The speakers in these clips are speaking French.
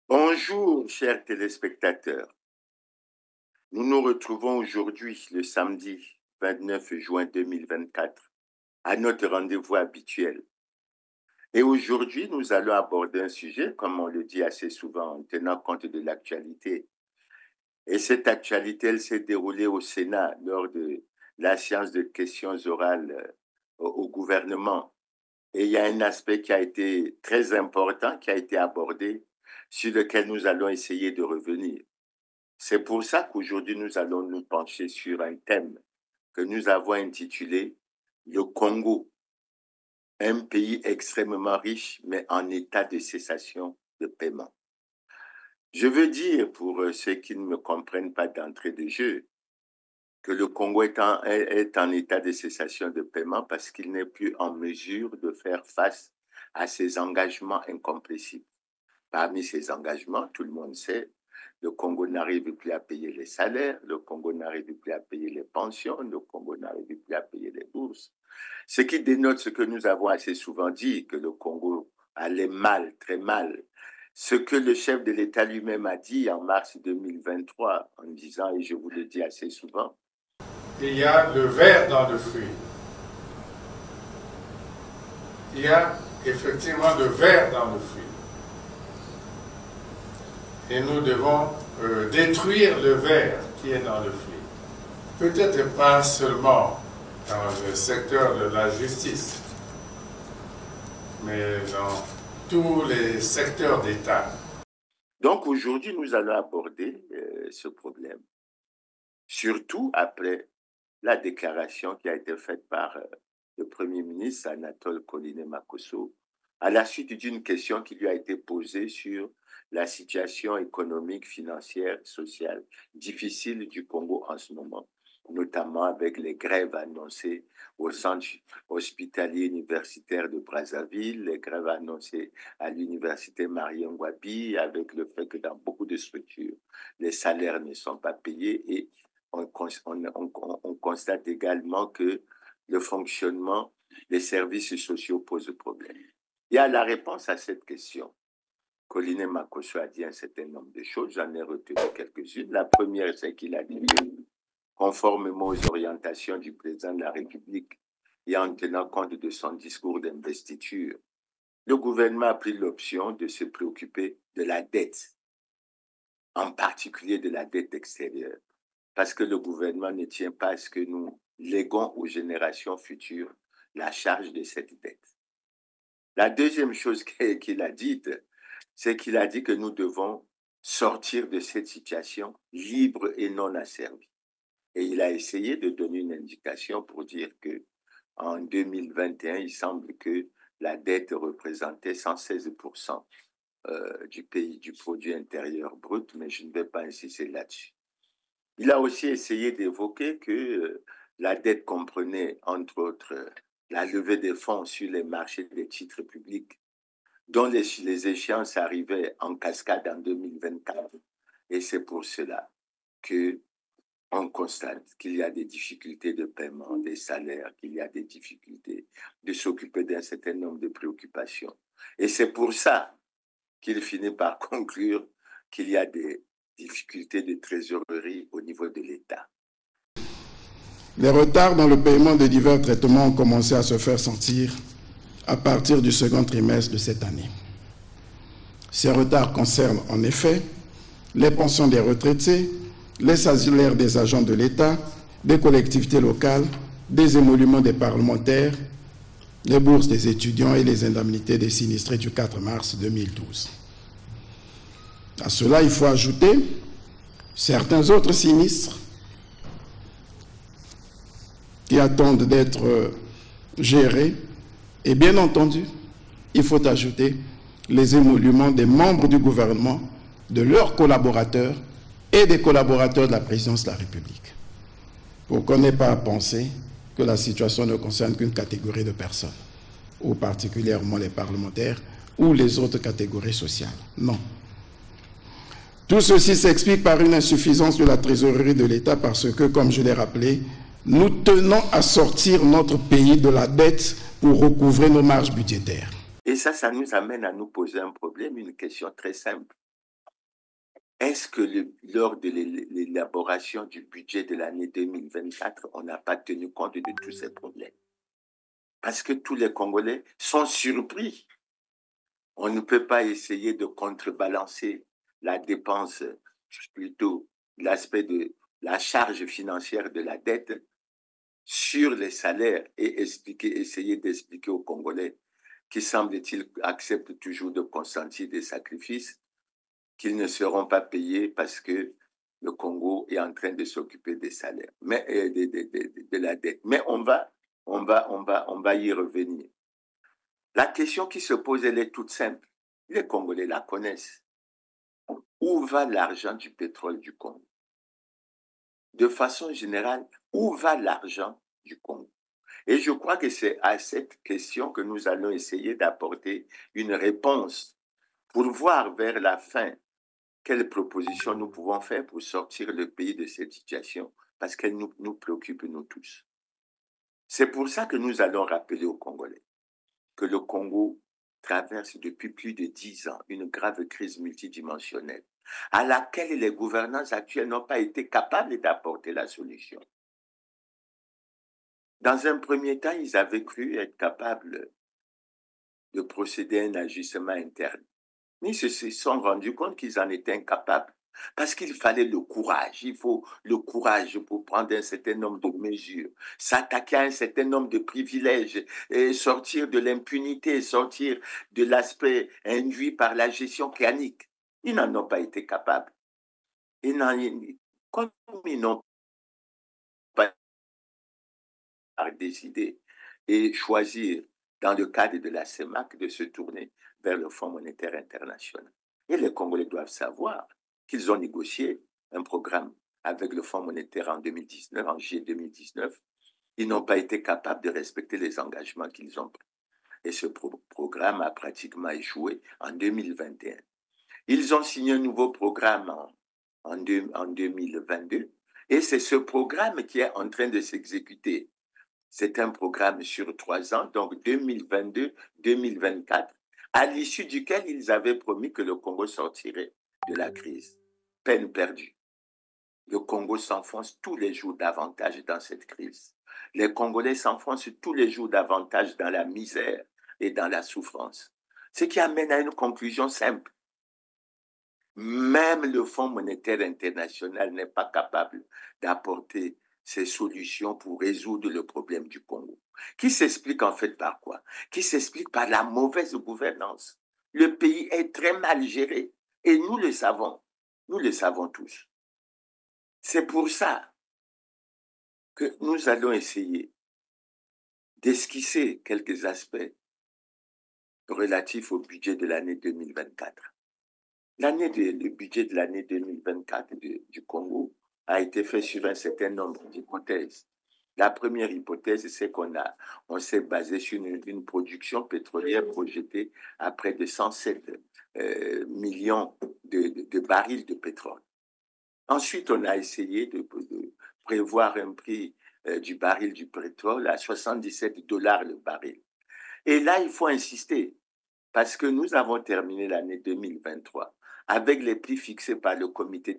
Bonjour, chers téléspectateurs. Nous nous retrouvons aujourd'hui, le samedi 29 juin 2024, à notre rendez-vous habituel. Et aujourd'hui, nous allons aborder un sujet, comme on le dit assez souvent, en tenant compte de l'actualité. Et cette actualité, elle s'est déroulée au Sénat lors de la séance de questions orales au gouvernement. Et il y a un aspect qui a été très important, qui a été abordé, sur lequel nous allons essayer de revenir. C'est pour ça qu'aujourd'hui, nous allons nous pencher sur un thème que nous avons intitulé le Congo, un pays extrêmement riche, mais en état de cessation de paiement. Je veux dire, pour ceux qui ne me comprennent pas d'entrée de jeu, que le Congo est en état de cessation de paiement parce qu'il n'est plus en mesure de faire face à ses engagements incompressibles. Parmi ces engagements, tout le monde sait, le Congo n'arrive plus à payer les salaires, le Congo n'arrive plus à payer les pensions, le Congo n'arrive plus à payer les bourses. Ce qui dénote ce que nous avons assez souvent dit, que le Congo allait mal, très mal. Ce que le chef de l'État lui-même a dit en mars 2023, en disant, et je vous le dis assez souvent, il y a le ver dans le fruit. Il y a effectivement le ver dans le fruit. Et nous devons détruire le ver qui est dans le fruit. Peut-être pas seulement dans le secteur de la justice, mais dans tous les secteurs d'État. Donc aujourd'hui, nous allons aborder ce problème, surtout après la déclaration qui a été faite par le Premier ministre Anatole Koliné-Makosso à la suite d'une question qui lui a été posée sur la situation économique, financière, sociale difficile du Congo en ce moment, notamment avec les grèves annoncées au centre hospitalier universitaire de Brazzaville, les grèves annoncées à l'université Marion-Wabi, avec le fait que dans beaucoup de structures, les salaires ne sont pas payés et on constate également que le fonctionnement des services sociaux pose problème. Il y a la réponse à cette question. Koliné-Makosso a dit un certain nombre de choses, j'en ai retenu quelques-unes. La première, c'est qu'il a dit que, conformément aux orientations du président de la République et en tenant compte de son discours d'investiture, le gouvernement a pris l'option de se préoccuper de la dette, en particulier de la dette extérieure, parce que le gouvernement ne tient pas à ce que nous léguons aux générations futures la charge de cette dette. La deuxième chose qu'il a dite, c'est qu'il a dit que nous devons sortir de cette situation libre et non asservie. Et il a essayé de donner une indication pour dire que en 2021, il semble que la dette représentait 116% du pays, du produit intérieur brut, mais je ne vais pas insister là-dessus. Il a aussi essayé d'évoquer que la dette comprenait, entre autres, la levée des fonds sur les marchés des titres publics, dont les échéances arrivaient en cascade en 2024. Et c'est pour cela qu'on constate qu'il y a des difficultés de paiement des salaires, qu'il y a des difficultés de s'occuper d'un certain nombre de préoccupations. Et c'est pour ça qu'il finit par conclure qu'il y a des difficultés de trésorerie au niveau de l'État. Les retards dans le paiement de divers traitements ont commencé à se faire sentir à partir du second trimestre de cette année. Ces retards concernent en effet les pensions des retraités, les salaires des agents de l'État, des collectivités locales, des émoluments des parlementaires, les bourses des étudiants et les indemnités des sinistrés du 4 mars 2012. À cela, il faut ajouter certains autres sinistres qui attendent d'être gérés. Et bien entendu, il faut ajouter les émoluments des membres du gouvernement, de leurs collaborateurs et des collaborateurs de la présidence de la République. Pour qu'on n'ait pas à penser que la situation ne concerne qu'une catégorie de personnes, ou particulièrement les parlementaires ou les autres catégories sociales. Non. Tout ceci s'explique par une insuffisance de la trésorerie de l'État parce que, comme je l'ai rappelé, nous tenons à sortir notre pays de la dette pour recouvrer nos marges budgétaires. Et ça nous amène à nous poser un problème, une question très simple. est-ce que lors de l'élaboration du budget de l'année 2024, on n'a pas tenu compte de tous ces problèmes? Parce que tous les Congolais sont surpris. On ne peut pas essayer de contrebalancer la dépense, plutôt l'aspect de la charge financière de la dette sur les salaires et essayer d'expliquer aux Congolais qui, semble-t-il, acceptent toujours de consentir des sacrifices, qu'ils ne seront pas payés parce que le Congo est en train de s'occuper des salaires, mais de la dette. Mais on va y revenir. La question qui se pose, elle est toute simple. Les Congolais la connaissent. Où va l'argent du pétrole du Congo? De façon générale, où va l'argent du Congo? Et je crois que c'est à cette question que nous allons essayer d'apporter une réponse pour voir vers la fin quelles propositions nous pouvons faire pour sortir le pays de cette situation, parce qu'elle nous préoccupe, nous tous. C'est pour ça que nous allons rappeler aux Congolais que le Congo traverse depuis plus de 10 ans une grave crise multidimensionnelle à laquelle les gouvernants actuels n'ont pas été capables d'apporter la solution. Dans un premier temps, ils avaient cru être capables de procéder à un ajustement interne. Mais ils se sont rendus compte qu'ils en étaient incapables parce qu'il fallait le courage. Il faut le courage pour prendre un certain nombre de mesures, s'attaquer à un certain nombre de privilèges, et sortir de l'impunité, sortir de l'aspect induit par la gestion clanique. Ils n'en ont pas été capables. Comme ils n'ont pas décidé et choisir, dans le cadre de la CEMAC, de se tourner vers le Fonds monétaire international. Et les Congolais doivent savoir qu'ils ont négocié un programme avec le Fonds monétaire en 2019, en juillet 2019. Ils n'ont pas été capables de respecter les engagements qu'ils ont pris. Et ce programme a pratiquement échoué en 2021. Ils ont signé un nouveau programme en 2022. Et c'est ce programme qui est en train de s'exécuter. C'est un programme sur 3 ans, donc 2022-2024, à l'issue duquel ils avaient promis que le Congo sortirait de la crise. Peine perdue. Le Congo s'enfonce tous les jours davantage dans cette crise. Les Congolais s'enfoncent tous les jours davantage dans la misère et dans la souffrance. Ce qui amène à une conclusion simple. Même le Fonds monétaire international n'est pas capable d'apporter ces solutions pour résoudre le problème du Congo, qui s'explique en fait par quoi? Qui s'explique par la mauvaise gouvernance. Le pays est très mal géré et nous le savons tous. C'est pour ça que nous allons essayer d'esquisser quelques aspects relatifs au budget de l'année 2024. Le budget de l'année 2024 du Congo a été fait sur un certain nombre d'hypothèses. La première hypothèse, c'est on s'est basé sur une production pétrolière projetée à près de 107 millions de barils de pétrole. Ensuite, on a essayé de prévoir un prix du baril du pétrole à $77 le baril. Et là, il faut insister, parce que nous avons terminé l'année 2023 avec les prix fixés par le comité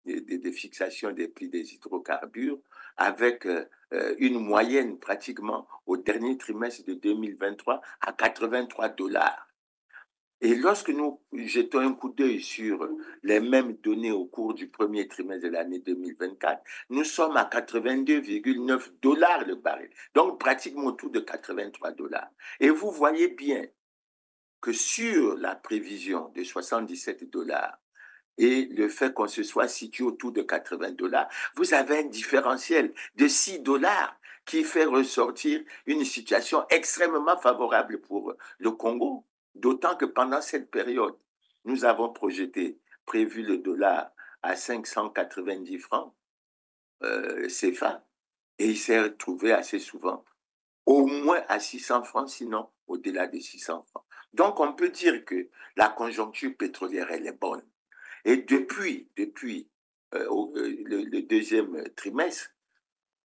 de fixation des prix des hydrocarbures, avec une moyenne pratiquement au dernier trimestre de 2023 à $83. Et lorsque nous jetons un coup d'œil sur les mêmes données au cours du premier trimestre de l'année 2024, nous sommes à $82,9 le baril, donc pratiquement autour de $83. Et vous voyez bien que sur la prévision de $77 et le fait qu'on se soit situé autour de $80, vous avez un différentiel de $6 qui fait ressortir une situation extrêmement favorable pour le Congo. D'autant que pendant cette période, nous avons prévu le dollar à 590 francs CFA, et il s'est retrouvé assez souvent au moins à 600 francs, sinon au-delà de 600 francs. Donc, on peut dire que la conjoncture pétrolière, elle est bonne. Et depuis le deuxième trimestre,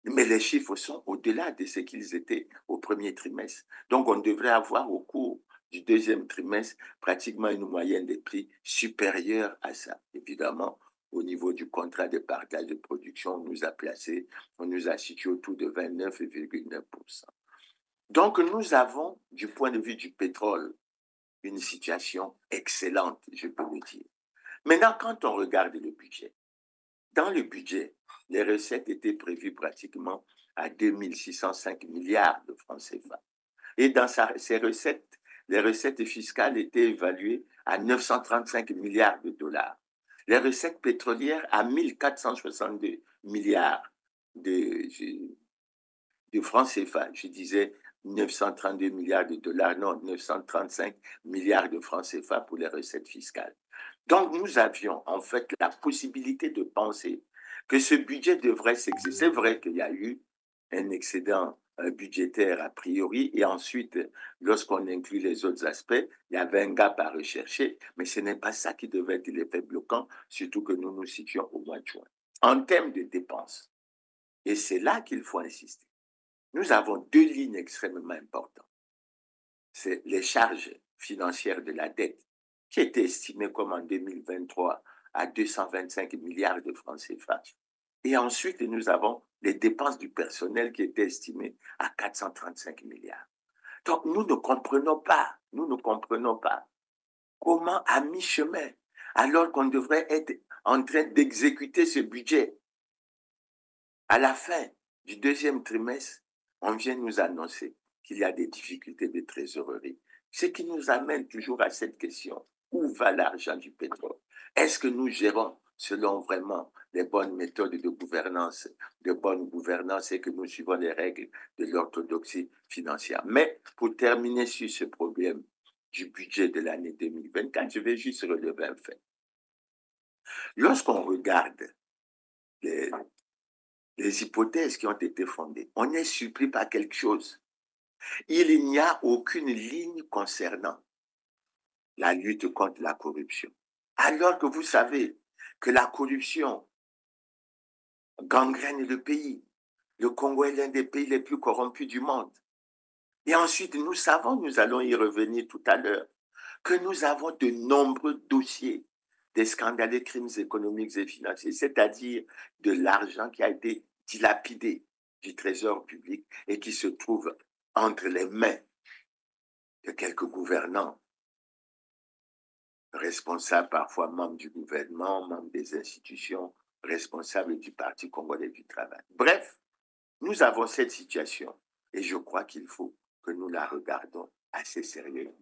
mais les chiffres sont au-delà de ce qu'ils étaient au premier trimestre. Donc, on devrait avoir au cours du deuxième trimestre, pratiquement une moyenne des prix supérieure à ça. Évidemment, au niveau du contrat de partage de production, on nous a situé autour de 29,9%. Donc, nous avons, du point de vue du pétrole, une situation excellente, je peux le dire. Maintenant, quand on regarde le budget, dans le budget, les recettes étaient prévues pratiquement à 2605 milliards de francs CFA. Et dans ces recettes, les recettes fiscales étaient évaluées à 935 milliards de dollars. Les recettes pétrolières à 1462 milliards de francs CFA. Je disais 932 milliards de dollars, non, 935 milliards de francs CFA pour les recettes fiscales. Donc, nous avions en fait la possibilité de penser que ce budget devrait s'exercer. C'est vrai qu'il y a eu un excédent budgétaire a priori, et ensuite, lorsqu'on inclut les autres aspects, il y avait un gap à rechercher, mais ce n'est pas ça qui devait être l'effet bloquant, surtout que nous nous situons au mois de juin. En termes de dépenses, et c'est là qu'il faut insister, nous avons deux lignes extrêmement importantes. C'est les charges financières de la dette, qui étaient estimées comme en 2023 à 225 milliards de francs CFA. Et ensuite, nous avons les dépenses du personnel qui étaient estimées à 435 milliards. Donc, nous ne comprenons pas comment à mi-chemin, alors qu'on devrait être en train d'exécuter ce budget, à la fin du deuxième trimestre, on vient nous annoncer qu'il y a des difficultés de trésorerie. Ce qui nous amène toujours à cette question, où va l'argent du pétrole? Est-ce que nous gérons selon vraiment les bonnes méthodes de gouvernance, de bonne gouvernance, et que nous suivons les règles de l'orthodoxie financière? Mais pour terminer sur ce problème du budget de l'année 2024, je vais juste relever un fait. Lorsqu'on regarde les hypothèses qui ont été fondées, on est surpris par quelque chose. Il n'y a aucune ligne concernant la lutte contre la corruption. Alors que vous savez que la corruption gangrène le pays. Le Congo est l'un des pays les plus corrompus du monde. Et ensuite, nous savons, nous allons y revenir tout à l'heure, que nous avons de nombreux dossiers des scandales et crimes économiques et financiers, c'est-à-dire de l'argent qui a été dilapidé du trésor public et qui se trouve entre les mains de quelques gouvernants, responsables, parfois membres du gouvernement, membres des institutions, responsables du Parti congolais du travail. Bref, nous avons cette situation et je crois qu'il faut que nous la regardons assez sérieusement.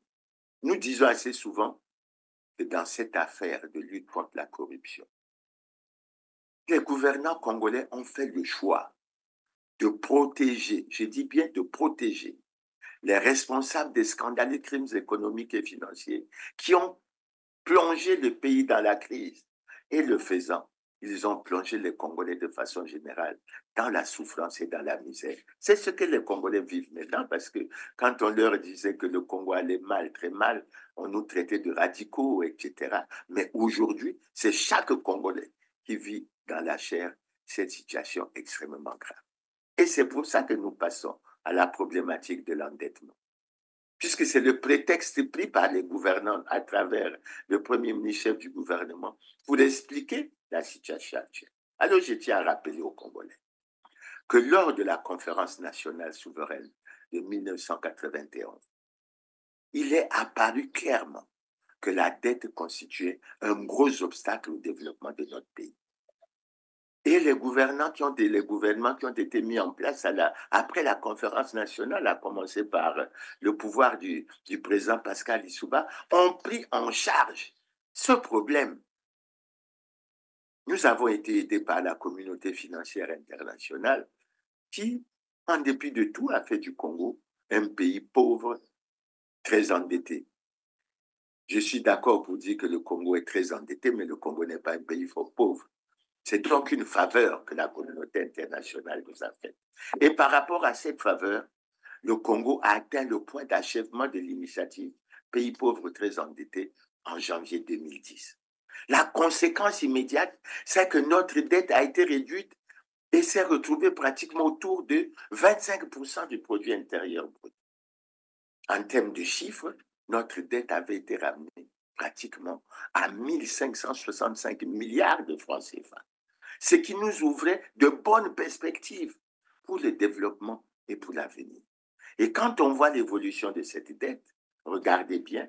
Nous disons assez souvent que dans cette affaire de lutte contre la corruption, les gouvernants congolais ont fait le choix de protéger, je dis bien de protéger, les responsables des scandales et crimes économiques et financiers qui ont plongé le pays dans la crise. Et le faisant, ils ont plongé les Congolais de façon générale dans la souffrance et dans la misère. C'est ce que les Congolais vivent maintenant, parce que quand on leur disait que le Congo allait mal, très mal, on nous traitait de radicaux, etc. Mais aujourd'hui, c'est chaque Congolais qui vit dans la chair cette situation extrêmement grave. Et c'est pour ça que nous passons à la problématique de l'endettement. Puisque c'est le prétexte pris par les gouvernants à travers le premier ministre chef du gouvernement pour expliquer la situation actuelle. Alors je tiens à rappeler aux Congolais que lors de la conférence nationale souveraine de 1991, il est apparu clairement que la dette constituait un gros obstacle au développement de notre pays. Et les gouvernements qui ont été mis en place après la conférence nationale, à commencer par le pouvoir du président Pascal Lissouba, ont pris en charge ce problème. Nous avons été aidés par la communauté financière internationale qui, en dépit de tout, a fait du Congo un pays pauvre, très endetté. Je suis d'accord pour dire que le Congo est très endetté, mais le Congo n'est pas un pays fort pauvre. C'est donc une faveur que la communauté internationale nous a faite. Et par rapport à cette faveur, le Congo a atteint le point d'achèvement de l'initiative Pays pauvres très endettés en janvier 2010. La conséquence immédiate, c'est que notre dette a été réduite et s'est retrouvée pratiquement autour de 25% du produit intérieur brut. En termes de chiffres, notre dette avait été ramenée pratiquement à 1565 milliards de francs CFA, ce qui nous ouvrait de bonnes perspectives pour le développement et pour l'avenir. Et quand on voit l'évolution de cette dette, regardez bien,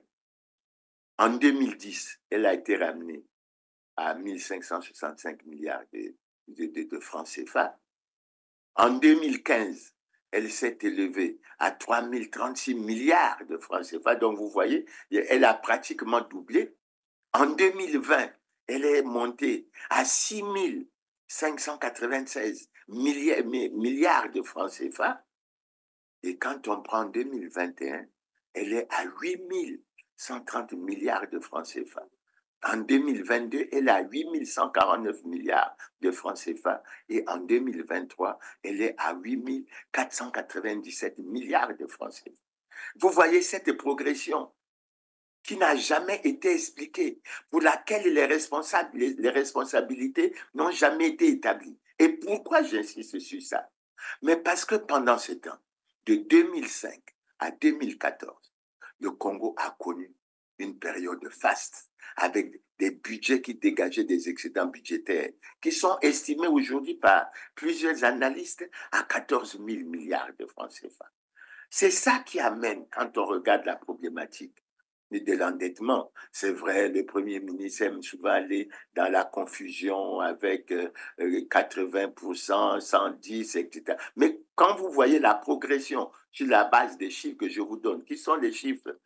en 2010, elle a été ramenée à 1565 milliards de francs CFA. En 2015, elle s'est élevée à 3036 milliards de francs CFA. Donc, vous voyez, elle a pratiquement doublé. En 2020, elle est montée à 6596 milliards de francs CFA. Et quand on prend 2021, elle est à 8130 milliards de francs CFA. En 2022, elle est à 8149 milliards de francs CFA et en 2023, elle est à 8497 milliards de francs CFA. Vous voyez cette progression qui n'a jamais été expliquée, pour laquelle les responsabilités n'ont jamais été établies. Et pourquoi j'insiste sur ça? Mais parce que pendant ce temps, de 2005 à 2014, le Congo a connu une période faste avec des budgets qui dégageaient des excédents budgétaires qui sont estimés aujourd'hui par plusieurs analystes à 14 000 milliards de francs CFA. C'est ça qui amène, quand on regarde la problématique de l'endettement. C'est vrai, le Premier ministre aime souvent aller dans la confusion avec 80%, 110, etc. Mais quand vous voyez la progression sur la base des chiffres que je vous donne, qui sont les chiffres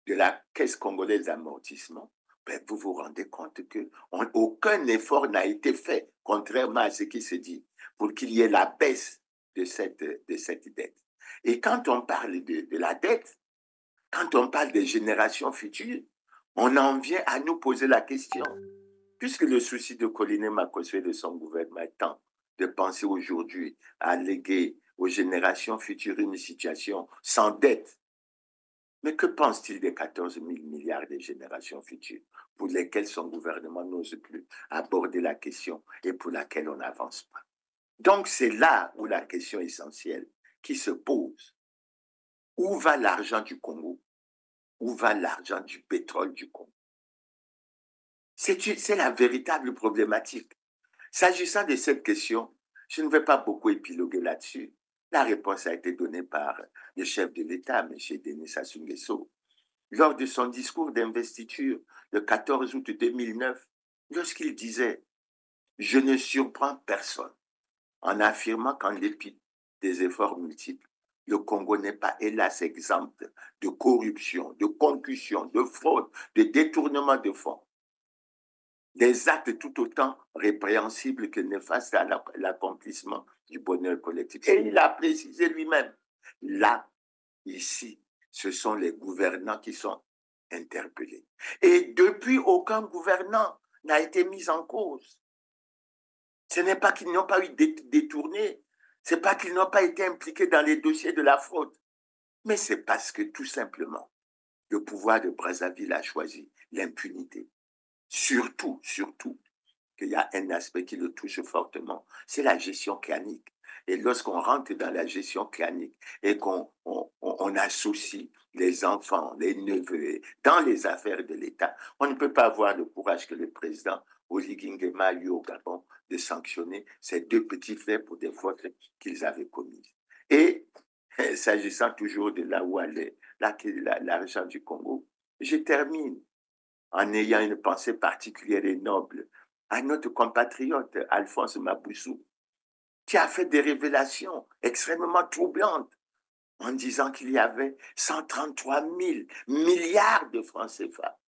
de la Caisse congolaise d'amortissement, ben vous vous rendez compte qu'aucun effort n'a été fait, contrairement à ce qui se dit, pour qu'il y ait la baisse de cette dette. Et quand on parle de la dette, quand on parle des générations futures, on en vient à nous poser la question, puisque le souci de Colline Makoswe et de son gouvernement étant de penser aujourd'hui à léguer aux générations futures une situation sans dette, mais que pense-t-il des 14 000 milliards des générations futures pour lesquelles son gouvernement n'ose plus aborder la question et pour laquelle on n'avance pas? Donc c'est là où la question essentielle qui se pose. Où va l'argent du Congo? Où va l'argent du pétrole du Congo? C'est la véritable problématique. S'agissant de cette question, je ne vais pas beaucoup épiloguer là-dessus. La réponse a été donnée par le chef de l'État, M. Denis Sassou Nguesso, lors de son discours d'investiture le 14 août 2009, lorsqu'il disait « Je ne surprends personne en affirmant qu'en dépit des efforts multiples, le Congo n'est pas, hélas, exempt de corruption, de concussion, de fraude, de détournement de fonds. Des actes tout autant répréhensibles que néfastes à l'accomplissement du bonheur collectif. » Et il a précisé lui-même, là, ici, ce sont les gouvernants qui sont interpellés. Et depuis, aucun gouvernant n'a été mis en cause. Ce n'est pas qu'ils n'ont pas eu détourné, ce n'est pas qu'ils n'ont pas été impliqués dans les dossiers de la fraude, mais c'est parce que tout simplement, le pouvoir de Brazzaville a choisi l'impunité. Surtout, qu'il y a un aspect qui le touche fortement, c'est la gestion clanique. Et lorsqu'on rentre dans la gestion clanique et qu'on associe les enfants, les neveux dans les affaires de l'État, on ne peut pas avoir le courage que le président Oligui Nguema a eu au Gabon de sanctionner ces deux petits frères pour des fautes qu'ils avaient commises. Et s'agissant toujours de là où allait l'argent du Congo, je termine en ayant une pensée particulière et noble à notre compatriote Alphonse Maboussou, qui a fait des révélations extrêmement troublantes en disant qu'il y avait 133 000 milliards de francs CFA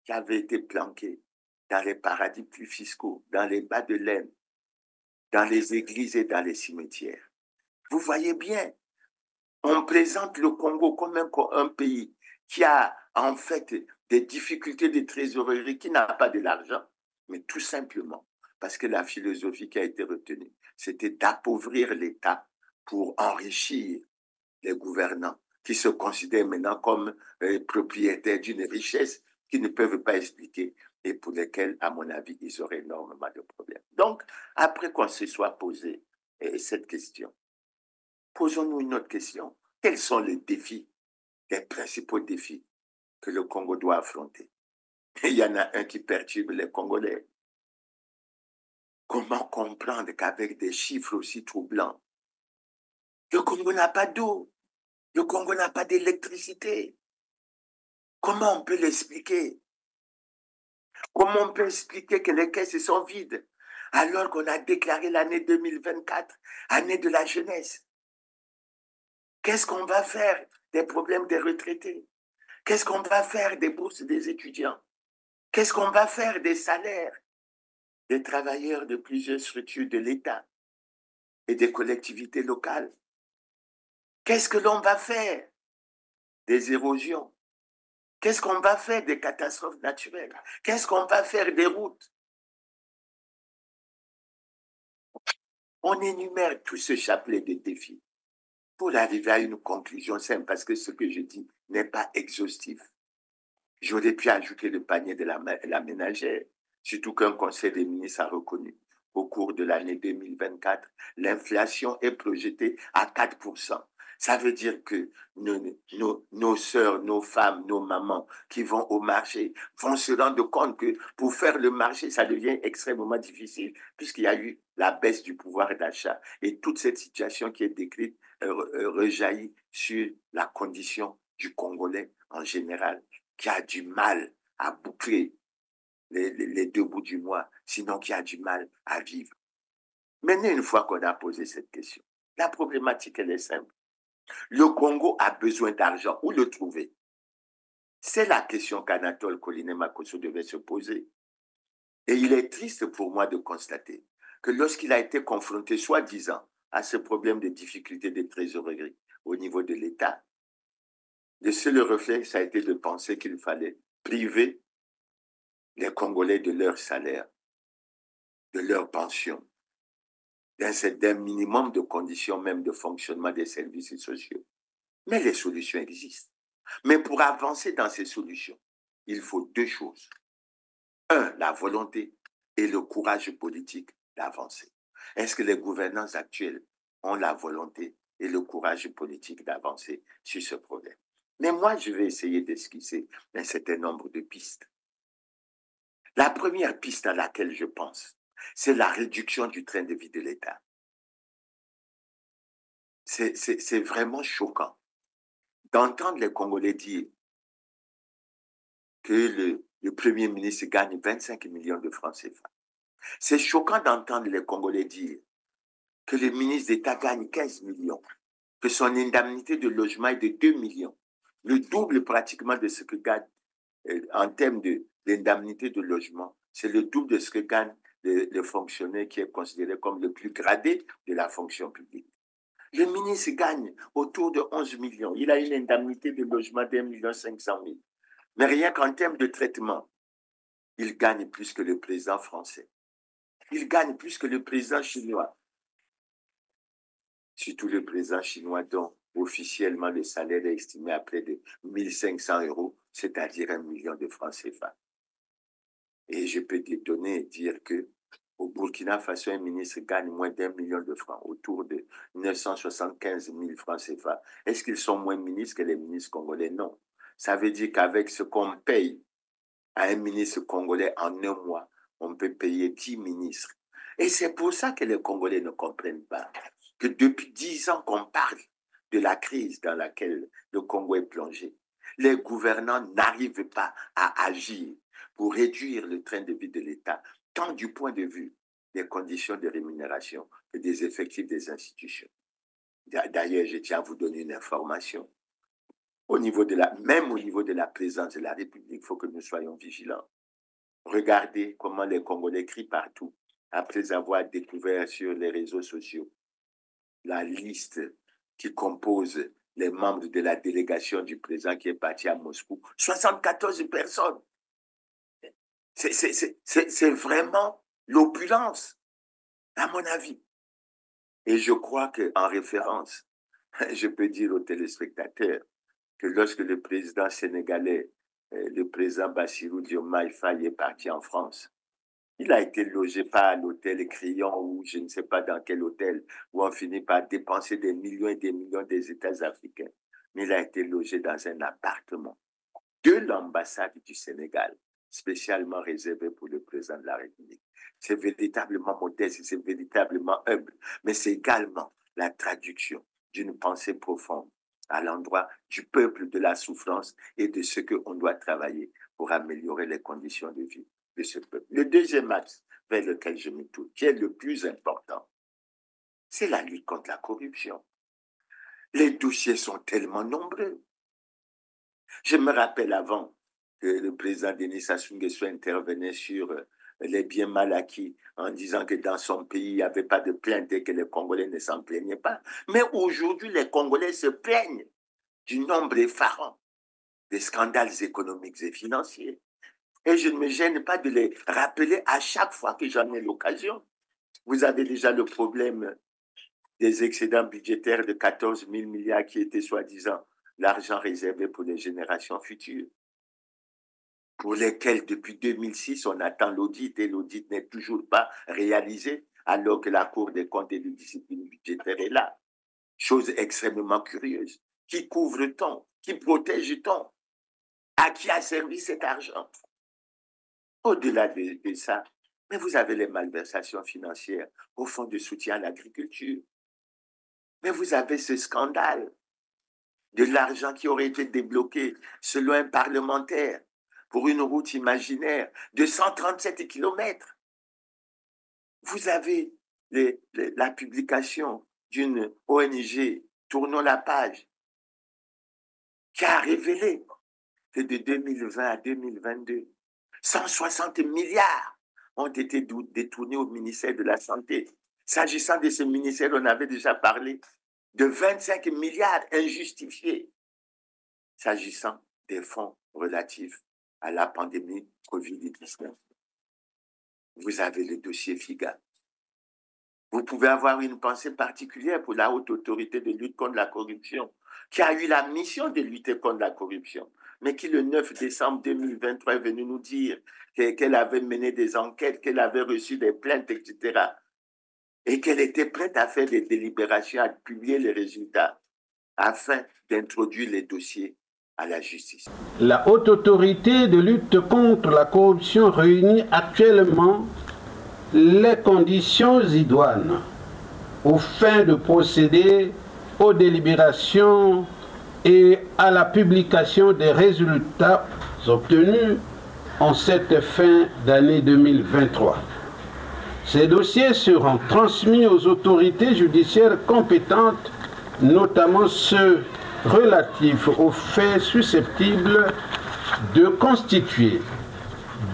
qui avaient été planqués dans les paradis fiscaux, dans les bas de laine, dans les églises et dans les cimetières. Vous voyez bien, on présente le Congo comme un pays qui a en fait des difficultés de trésorerie, qui n'a pas de l'argent, mais tout simplement parce que la philosophie qui a été retenue, c'était d'appauvrir l'État pour enrichir les gouvernants qui se considèrent maintenant comme propriétaires d'une richesse qu'ils ne peuvent pas expliquer et pour lesquels, à mon avis, ils auraient énormément de problèmes. Donc, après qu'on se soit posé cette question, posons-nous une autre question. Quels sont les défis, les principaux défis que le Congo doit affronter. Et il y en a un qui perturbe les Congolais. Comment comprendre qu'avec des chiffres aussi troublants, le Congo n'a pas d'eau, le Congo n'a pas d'électricité? Comment on peut l'expliquer? Comment on peut expliquer que les caisses sont vides alors qu'on a déclaré l'année 2024, année de la jeunesse? Qu'est-ce qu'on va faire des problèmes des retraités? Qu'est-ce qu'on va faire des bourses des étudiants? Qu'est-ce qu'on va faire des salaires des travailleurs de plusieurs structures de l'État et des collectivités locales? Qu'est-ce que l'on va faire des érosions? Qu'est-ce qu'on va faire des catastrophes naturelles? Qu'est-ce qu'on va faire des routes? On énumère tout ce chapelet de défis pour arriver à une conclusion simple, parce que ce que je dis n'est pas exhaustif. J'aurais pu ajouter le panier de la ménagère, surtout qu'un conseil des ministres a reconnu au cours de l'année 2024, l'inflation est projetée à 4%. Ça veut dire que nos sœurs, nos femmes, nos mamans qui vont au marché vont se rendre compte que pour faire le marché, ça devient extrêmement difficile puisqu'il y a eu la baisse du pouvoir d'achat. Et toute cette situation qui est décrite rejaillit sur la condition du Congolais en général, qui a du mal à boucler les 2 bouts du mois, sinon qui a du mal à vivre. Maintenant, une fois qu'on a posé cette question, la problématique, elle est simple. Le Congo a besoin d'argent. Où le trouver? C'est la question qu'Anatole Koliné-Makosso devait se poser. Et il est triste pour moi de constater que lorsqu'il a été confronté, soi-disant, à ce problème de difficulté de trésorerie au niveau de l'État, le seul réflexe a été de penser qu'il fallait priver les Congolais de leur salaire, de leur pension, d'un minimum de conditions même de fonctionnement des services sociaux. Mais les solutions existent. Mais pour avancer dans ces solutions, il faut 2 choses. 1, la volonté et le courage politique d'avancer. Est-ce que les gouvernants actuels ont la volonté et le courage politique d'avancer sur ce problème? Mais moi, je vais essayer d'esquisser un certain nombre de pistes. La première piste à laquelle je pense, c'est la réduction du train de vie de l'État. C'est vraiment choquant d'entendre les Congolais dire que le Premier ministre gagne 25 millions de francs CFA. C'est choquant d'entendre les Congolais dire que le ministre d'État gagne 15 millions, que son indemnité de logement est de 2 millions, le double pratiquement de ce que gagne en termes d'indemnité de logement. C'est le double de ce que gagne le fonctionnaire qui est considéré comme le plus gradé de la fonction publique. Le ministre gagne autour de 11 millions. Il a une indemnité de logement d'1 500 000. Mais rien qu'en termes de traitement, il gagne plus que le président français. Il gagne plus que le président chinois. Surtout le président chinois dont officiellement le salaire est estimé à près de 1 500 €, c'est-à-dire 1 million de francs CFA. Et je peux te donner et dire que au Burkina Faso, un ministre gagne moins d'1 million de francs, autour de 975 000 francs CFA. Est-ce qu'ils sont moins ministres que les ministres congolais? Non. Ça veut dire qu'avec ce qu'on paye à un ministre congolais en 1 mois, on peut payer 10 ministres. Et c'est pour ça que les Congolais ne comprennent pas que depuis 10 ans qu'on parle de la crise dans laquelle le Congo est plongé, les gouvernants n'arrivent pas à agir pour réduire le train de vie de l'État, tant du point de vue des conditions de rémunération que des effectifs des institutions. D'ailleurs, je tiens à vous donner une information. Même au niveau de la présidence de la République, il faut que nous soyons vigilants. Regardez comment les Congolais crient partout après avoir découvert sur les réseaux sociaux la liste qui compose les membres de la délégation du président qui est parti à Moscou. 74 personnes. C'est vraiment l'opulence, à mon avis. Et je crois qu'en référence, je peux dire aux téléspectateurs que lorsque le président sénégalais, le président Bassirou Diomaye Faye est parti en France, il a été logé pas à l'hôtel Crillon ou je ne sais pas dans quel hôtel où on finit par dépenser des millions et des millions des États africains, mais il a été logé dans un appartement de l'ambassade du Sénégal, spécialement réservée pour le président de la République. C'est véritablement modeste, c'est véritablement humble, mais c'est également la traduction d'une pensée profonde à l'endroit du peuple, de la souffrance et de ce qu'on doit travailler pour améliorer les conditions de vie de ce peuple. Le deuxième axe vers lequel je me tourne, qui est le plus important, c'est la lutte contre la corruption. Les dossiers sont tellement nombreux. Je me rappelle avant que le président Denis Sassou Nguesso intervenait sur les biens mal acquis en disant que dans son pays, il n'y avait pas de plainte et que les Congolais ne s'en plaignaient pas. Mais aujourd'hui, les Congolais se plaignent du nombre effarant des scandales économiques et financiers. Et je ne me gêne pas de les rappeler à chaque fois que j'en ai l'occasion. Vous avez déjà le problème des excédents budgétaires de 14 000 milliards qui étaient soi-disant l'argent réservé pour les générations futures, pour lesquels depuis 2006, on attend l'audit et l'audit n'est toujours pas réalisé alors que la Cour des comptes et de discipline budgétaire est là. Chose extrêmement curieuse. Qui couvre-t-on? Qui protège-t-on? À qui a servi cet argent? Au-delà de ça, mais vous avez les malversations financières au fonds de soutien à l'agriculture. Mais vous avez ce scandale de l'argent qui aurait été débloqué selon un parlementaire pour une route imaginaire de 137 kilomètres. Vous avez la publication d'une ONG, Tournons la page, qui a révélé que de 2020 à 2022, 160 milliards ont été détournés au ministère de la Santé. S'agissant de ce ministère, on avait déjà parlé de 25 milliards injustifiés s'agissant des fonds relatifs à la pandémie Covid-19. Vous avez le dossier FIGA. Vous pouvez avoir une pensée particulière pour la Haute Autorité de lutte contre la corruption, qui a eu la mission de lutter contre la corruption, mais qui le 9 décembre 2023 est venue nous dire qu'elle avait mené des enquêtes, qu'elle avait reçu des plaintes, etc. Et qu'elle était prête à faire des délibérations, à publier les résultats, afin d'introduire les dossiers à la justice. La Haute Autorité de lutte contre la corruption réunit actuellement les conditions idoines aux fins de procéder aux délibérations et à la publication des résultats obtenus en cette fin d'année 2023. Ces dossiers seront transmis aux autorités judiciaires compétentes, notamment ceux relatifs aux faits susceptibles de constituer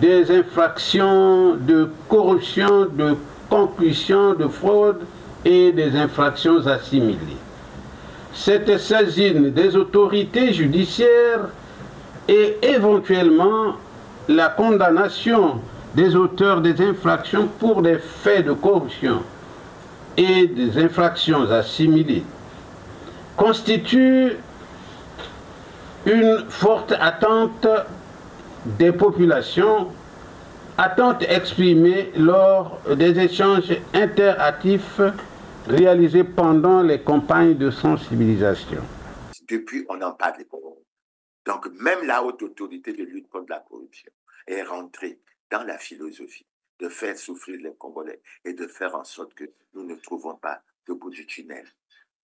des infractions de corruption, de concussion, de fraude et des infractions assimilées. Cette saisine des autorités judiciaires et éventuellement la condamnation des auteurs des infractions pour des faits de corruption et des infractions assimilées constitue une forte attente des populations, attente exprimée lors des échanges interactifs réalisés pendant les campagnes de sensibilisation. Depuis, on en parle beaucoup. Donc, même la Haute Autorité de lutte contre la corruption est rentrée dans la philosophie de faire souffrir les Congolais et de faire en sorte que nous ne trouvons pas le bout du tunnel.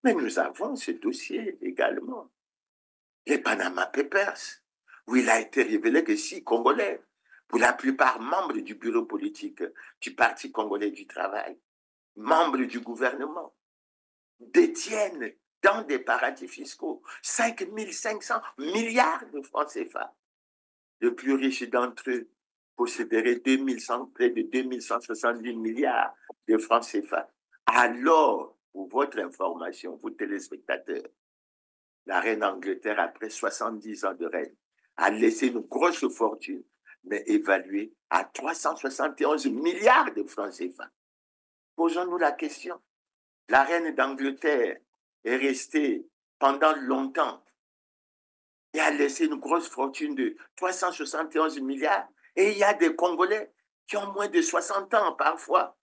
Mais nous avons ce dossier également, les Panama Papers, où il a été révélé que 6 Congolais, pour la plupart membres du bureau politique du Parti congolais du travail, membres du gouvernement, détiennent dans des paradis fiscaux 5 500 milliards de francs CFA. Le plus riche d'entre eux posséderait près de 2170 milliards de francs CFA. Alors, pour votre information, vous téléspectateurs, la reine d'Angleterre, après 70 ans de règne, a laissé une grosse fortune, mais évaluée à 371 milliards de francs CFA. Posons-nous la question. La reine d'Angleterre est restée pendant longtemps et a laissé une grosse fortune de 371 milliards. Et il y a des Congolais qui ont moins de 60 ans parfois,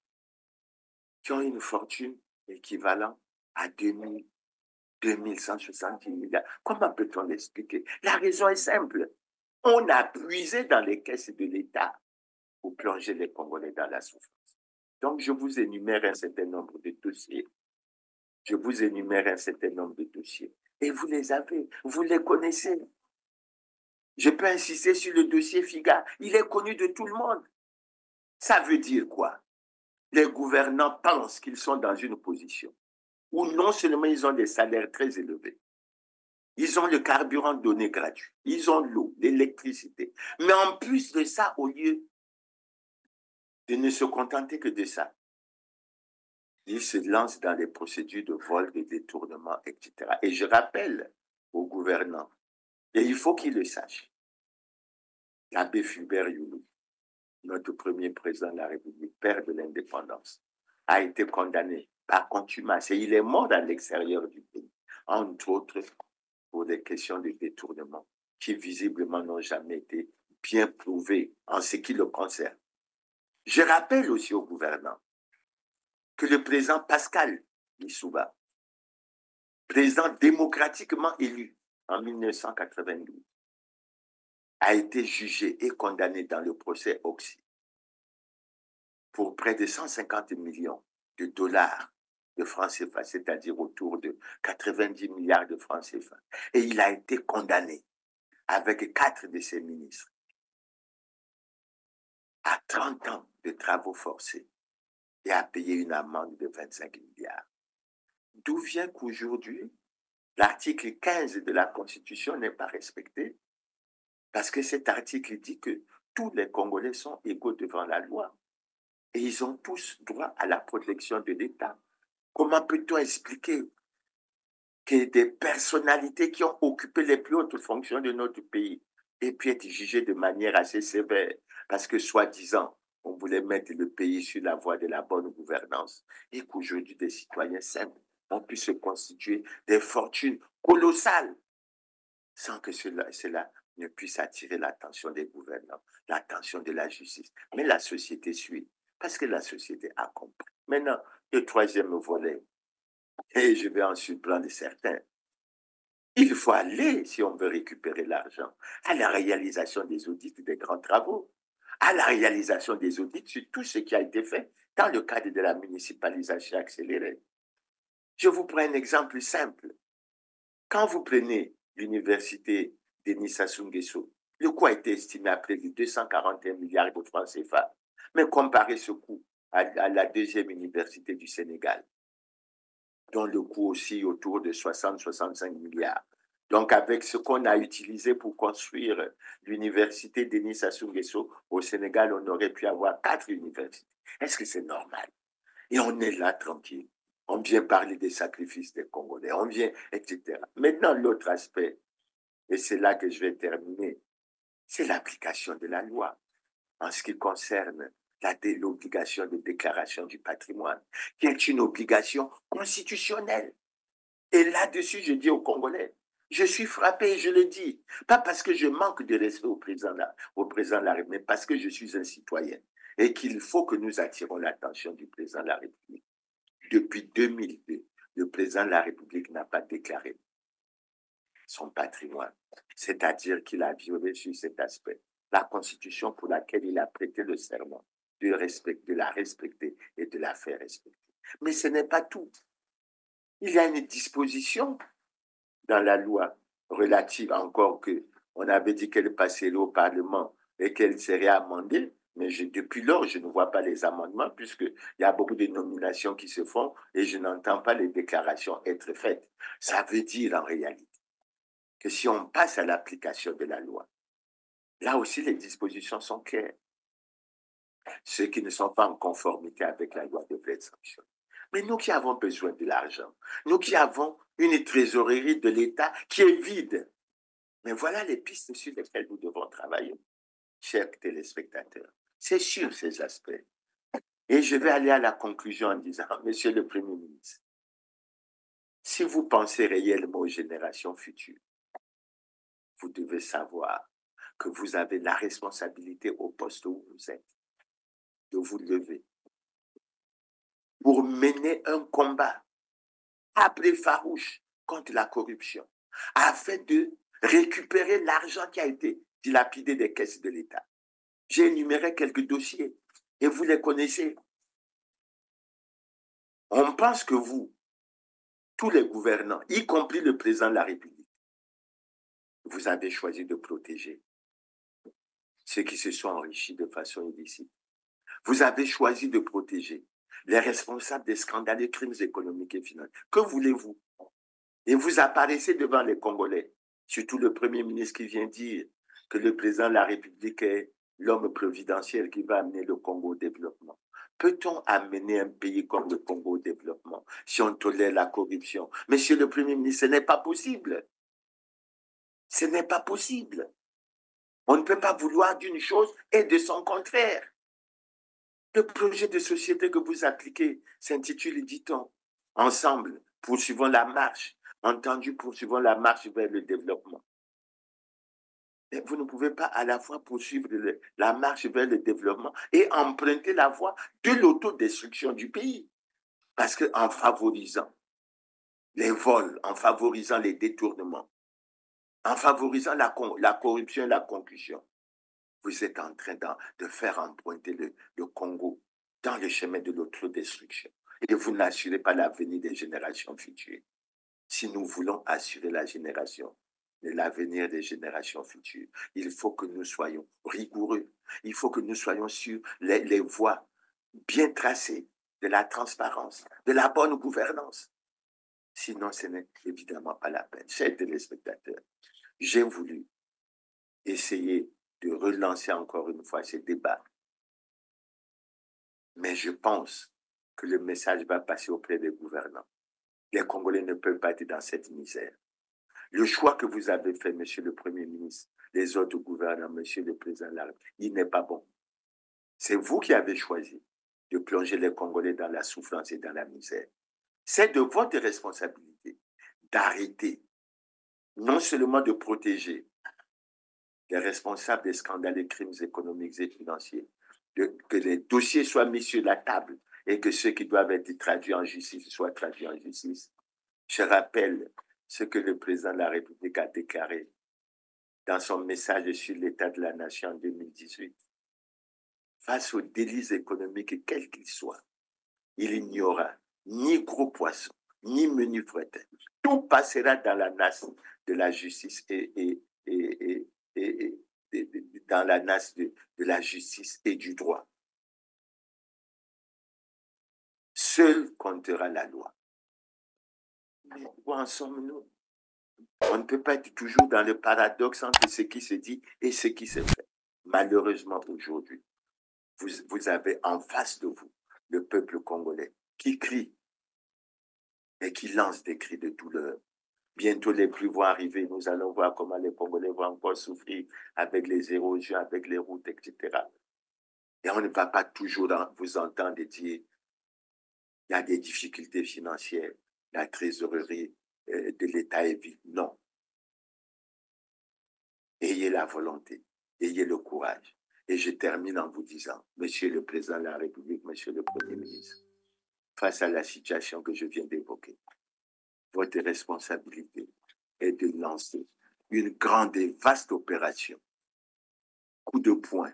qui ont une fortune équivalente à 2170 milliards. Comment peut-on l'expliquer? La raison est simple. On a puisé dans les caisses de l'État pour plonger les Congolais dans la souffrance. Donc, je vous énumère un certain nombre de dossiers. Je vous énumère un certain nombre de dossiers. Et vous les avez, vous les connaissez. Je peux insister sur le dossier FIGA. Il est connu de tout le monde. Ça veut dire quoi? Les gouvernants pensent qu'ils sont dans une position où non seulement ils ont des salaires très élevés, ils ont le carburant donné gratuit, ils ont l'eau, l'électricité. Mais en plus de ça, au lieu de ne se contenter que de ça, ils se lancent dans les procédures de vol, de détournement, etc. Et je rappelle aux gouvernants, et il faut qu'ils le sachent, l'abbé Fulbert Youlou, notre premier président de la République, père de l'indépendance, a été condamné par contumace et il est mort à l'extérieur du pays, entre autres pour des questions de détournement qui visiblement n'ont jamais été bien prouvées en ce qui le concerne. Je rappelle aussi au gouvernement que le président Pascal Lissouba, président démocratiquement élu en 1992, a été jugé et condamné dans le procès Oxy pour près de 150 millions de dollars de francs CFA, c'est-à-dire autour de 90 milliards de francs CFA. Et il a été condamné avec 4 de ses ministres à 30 ans de travaux forcés et à payer une amende de 25 milliards. D'où vient qu'aujourd'hui, l'article 15 de la Constitution n'est pas respecté? Parce que cet article dit que tous les Congolais sont égaux devant la loi et ils ont tous droit à la protection de l'État. Comment peut-on expliquer que des personnalités qui ont occupé les plus hautes fonctions de notre pays aient pu être jugées de manière assez sévère parce que, soi-disant, on voulait mettre le pays sur la voie de la bonne gouvernance et qu'aujourd'hui, des citoyens simples ont pu se constituer des fortunes colossales sans que cela ne puisse attirer l'attention des gouvernants, l'attention de la justice. Mais la société suit, parce que la société a compris. Maintenant, le troisième volet, et je vais ensuite prendre certains. Il faut aller, si on veut récupérer l'argent, à la réalisation des audits des grands travaux, à la réalisation des audits sur tout ce qui a été fait dans le cadre de la municipalisation accélérée. Je vous prends un exemple simple. Quand vous prenez l'université Denis Sassou Nguesso, le coût a été estimé à près de 241 milliards de francs CFA. Mais comparez ce coût à la deuxième université du Sénégal, dont le coût aussi autour de 60-65 milliards. Donc, avec ce qu'on a utilisé pour construire l'université Denis Sassou Nguesso au Sénégal, on aurait pu avoir 4 universités. Est-ce que c'est normal? Et on est là tranquille. On vient parler des sacrifices des Congolais, on vient, etc. Maintenant, l'autre aspect, et c'est là que je vais terminer, c'est l'application de la loi en ce qui concerne l'obligation de déclaration du patrimoine, qui est une obligation constitutionnelle. Et là-dessus, je dis aux Congolais, je suis frappé, je le dis, pas parce que je manque de respect au président de la République, mais parce que je suis un citoyen et qu'il faut que nous attirons l'attention du président de la République. Depuis 2002, le président de la République n'a pas déclaré son patrimoine, c'est-à-dire qu'il a violé sur cet aspect la Constitution pour laquelle il a prêté le serment de la respecter et de la faire respecter. Mais ce n'est pas tout. Il y a une disposition dans la loi relative, encore que on avait dit qu'elle passerait au Parlement et qu'elle serait amendée, mais depuis lors, je ne vois pas les amendements puisqu'il y a beaucoup de nominations qui se font et je n'entends pas les déclarations être faites. Ça veut dire en réalité que si on passe à l'application de la loi, là aussi les dispositions sont claires. Ceux qui ne sont pas en conformité avec la loi devraient être sanctionnés. Mais nous qui avons besoin de l'argent, nous qui avons une trésorerie de l'État qui est vide, mais voilà les pistes sur lesquelles nous devons travailler, chers téléspectateurs. C'est sur ces aspects. Et je vais aller à la conclusion en disant, Monsieur le Premier ministre, si vous pensez réellement aux générations futures, vous devez savoir que vous avez la responsabilité au poste où vous êtes, de vous lever pour mener un combat âpre farouche contre la corruption, afin de récupérer l'argent qui a été dilapider des caisses de l'État. J'ai énuméré quelques dossiers et vous les connaissez. On pense que vous, tous les gouvernants, y compris le président de la République, vous avez choisi de protéger ceux qui se sont enrichis de façon illicite. Vous avez choisi de protéger les responsables des scandales et crimes économiques et financiers. Que voulez-vous? Et vous apparaissez devant les Congolais, surtout le Premier ministre qui vient dire que le président de la République est l'homme providentiel qui va amener le Congo au développement. Peut-on amener un pays comme le Congo au développement si on tolère la corruption? Monsieur le Premier ministre, ce n'est pas possible. Ce n'est pas possible. On ne peut pas vouloir d'une chose et de son contraire. Le projet de société que vous appliquez s'intitule, dit-on, ensemble, poursuivons la marche, entendu, poursuivons la marche vers le développement. Mais vous ne pouvez pas à la fois poursuivre la marche vers le développement et emprunter la voie de l'autodestruction du pays. Parce qu'en favorisant les vols, en favorisant les détournements, en favorisant la corruption et la concussion, vous êtes en train de faire emprunter le Congo dans le chemin de l'autodestruction. Et vous n'assurez pas l'avenir des générations futures. Si nous voulons assurer l'avenir des générations futures, il faut que nous soyons rigoureux. Il faut que nous soyons sur les voies bien tracées de la transparence, de la bonne gouvernance. Sinon, ce n'est évidemment pas la peine. Chers téléspectateurs, j'ai voulu essayer de relancer encore une fois ces débats. Mais je pense que le message va passer auprès des gouvernants. Les Congolais ne peuvent pas être dans cette misère. Le choix que vous avez fait, Monsieur le Premier ministre, les autres gouvernants, Monsieur le Président de la République, il n'est pas bon. C'est vous qui avez choisi de plonger les Congolais dans la souffrance et dans la misère. C'est de votre responsabilité d'arrêter, non seulement de protéger les responsables des scandales et crimes économiques et financiers, que les dossiers soient mis sur la table et que ceux qui doivent être traduits en justice soient traduits en justice. Je rappelle ce que le président de la République a déclaré dans son message sur l'état de la nation en 2018. Face aux délits économiques, quels qu'ils soient, il n'y aura ni gros poissons, ni menu fouettés. Tout passera dans la nasse de la justice et dans la nasse de la justice et du droit. Seul comptera la loi. Mais où en sommes-nous? On ne peut pas être toujours dans le paradoxe entre ce qui se dit et ce qui se fait. Malheureusement, aujourd'hui, vous avez en face de vous le peuple congolais qui crie et qui lance des cris de douleur. Bientôt, les pluies vont arriver. Nous allons voir comment les Congolais vont encore souffrir avec les érosions, avec les routes, etc. Et on ne va pas toujours vous entendre dire il y a des difficultés financières, la trésorerie de l'État est vide. Non. Ayez la volonté, ayez le courage. Et je termine en vous disant, Monsieur le Président de la République, Monsieur le Premier ministre, face à la situation que je viens d'évoquer, votre responsabilité est de lancer une grande et vaste opération. Coup de poing,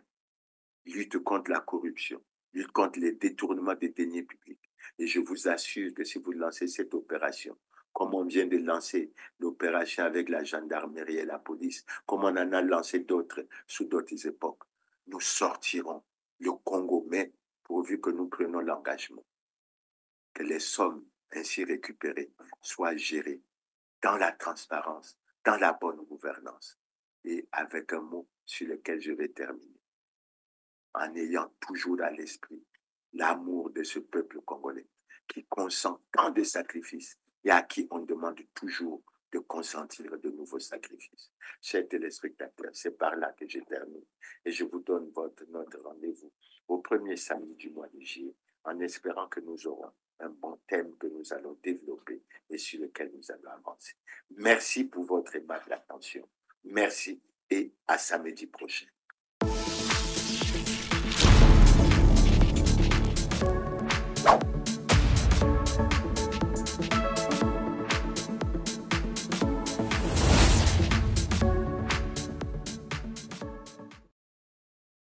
lutte contre la corruption, lutte contre les détournements des deniers publics. Et je vous assure que si vous lancez cette opération, comme on vient de lancer l'opération avec la gendarmerie et la police, comme on en a lancé d'autres sous d'autres époques, nous sortirons le Congo, mais pourvu que nous prenions l'engagement que les sommes ainsi récupérées soient gérées dans la transparence, dans la bonne gouvernance. Et avec un mot sur lequel je vais terminer, en ayant toujours à l'esprit l'amour de ce peuple congolais qui consent tant de sacrifices et à qui on demande toujours de consentir de nouveaux sacrifices. Chers téléspectateurs, c'est par là que je termine et je vous donne notre rendez-vous au premier samedi du mois de juillet en espérant que nous aurons un bon thème que nous allons développer et sur lequel nous allons avancer. Merci pour votre aimable attention. Merci et à samedi prochain.